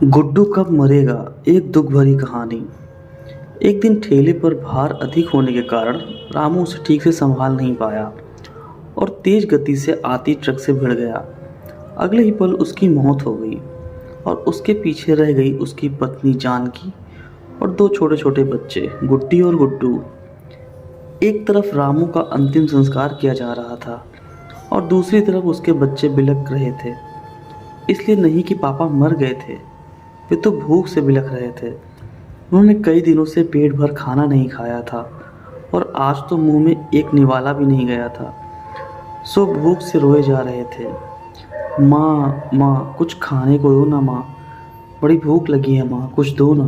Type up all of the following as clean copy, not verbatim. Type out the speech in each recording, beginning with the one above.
गुड्डू कब मरेगा, एक दुख भरी कहानी। एक दिन ठेले पर भार अधिक होने के कारण रामू उसे ठीक से संभाल नहीं पाया और तेज गति से आती ट्रक से भिड़ गया। अगले ही पल उसकी मौत हो गई और उसके पीछे रह गई उसकी पत्नी जानकी और दो छोटे छोटे बच्चे गुड्डी और गुड्डू। एक तरफ रामू का अंतिम संस्कार किया जा रहा था और दूसरी तरफ उसके बच्चे बिलख रहे थे। इसलिए नहीं कि पापा मर गए थे, वे तो भूख से बिलख रहे थे। उन्होंने कई दिनों से पेट भर खाना नहीं खाया था और आज तो मुंह में एक निवाला भी नहीं गया था। सो भूख से रोए जा रहे थे। माँ माँ कुछ खाने को दो ना माँ, बड़ी भूख लगी है माँ, कुछ दो ना।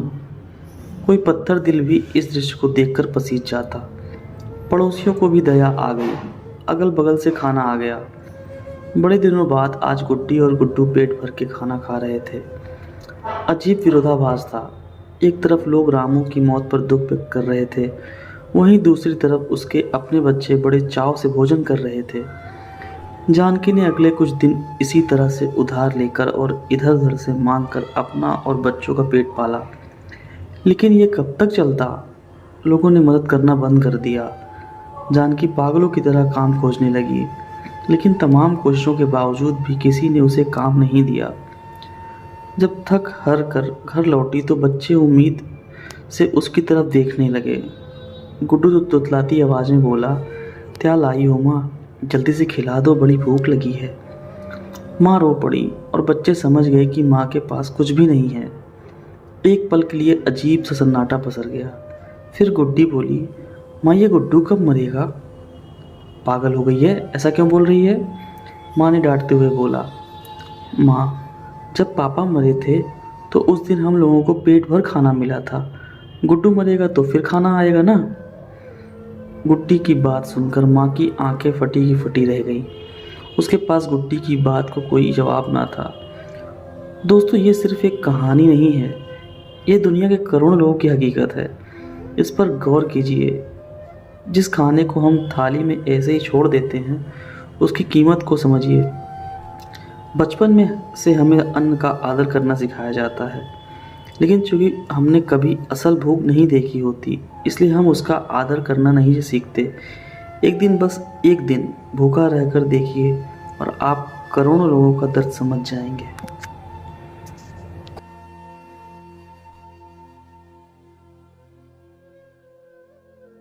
कोई पत्थर दिल भी इस दृश्य को देखकर पसीज जाता। पड़ोसियों को भी दया आ गई, अगल बगल से खाना आ गया। बड़े दिनों बाद आज गुड्डी और गुड्डू पेट भर के खाना खा रहे थे। अजीब विरोधाभास था। एक तरफ लोग रामू की मौत पर दुख व्यक्त कर रहे थे, वहीं दूसरी तरफ उसके अपने बच्चे बड़े चाव से भोजन कर रहे थे। जानकी ने अगले कुछ दिन इसी तरह से उधार लेकर और इधर उधर से मांग कर अपना और बच्चों का पेट पाला। लेकिन ये कब तक चलता? लोगों ने मदद करना बंद कर दिया। जानकी पागलों की तरह काम खोजने लगी, लेकिन तमाम कोशिशों के बावजूद भी किसी ने उसे काम नहीं दिया। जब थक हार कर घर लौटी तो बच्चे उम्मीद से उसकी तरफ देखने लगे। गुड्डू तो तुतलाती आवाज़ में बोला, क्या लाई हो माँ, जल्दी से खिला दो, बड़ी भूख लगी है। माँ रो पड़ी और बच्चे समझ गए कि माँ के पास कुछ भी नहीं है। एक पल के लिए अजीब सा सन्नाटा पसर गया। फिर गुड्डी बोली, माँ ये गुड्डू कब मरेगा? पागल हो गई है, ऐसा क्यों बोल रही है? माँ ने डांटते हुए बोला, माँ जब पापा मरे थे तो उस दिन हम लोगों को पेट भर खाना मिला था, गुड्डू मरेगा तो फिर खाना आएगा ना। गुड्डी की बात सुनकर माँ की आंखें फटी की फटी रह गईं। उसके पास गुड्डी की बात को कोई जवाब ना था। दोस्तों, ये सिर्फ एक कहानी नहीं है, ये दुनिया के करोड़ों लोगों की हकीकत है। इस पर गौर कीजिए। जिस खाने को हम थाली में ऐसे ही छोड़ देते हैं, उसकी कीमत को समझिए। बचपन में से हमें अन्न का आदर करना सिखाया जाता है, लेकिन चूंकि हमने कभी असल भूख नहीं देखी होती, इसलिए हम उसका आदर करना नहीं सीखते। एक दिन, बस एक दिन भूखा रहकर देखिए और आप करोड़ों लोगों का दर्द समझ जाएंगे।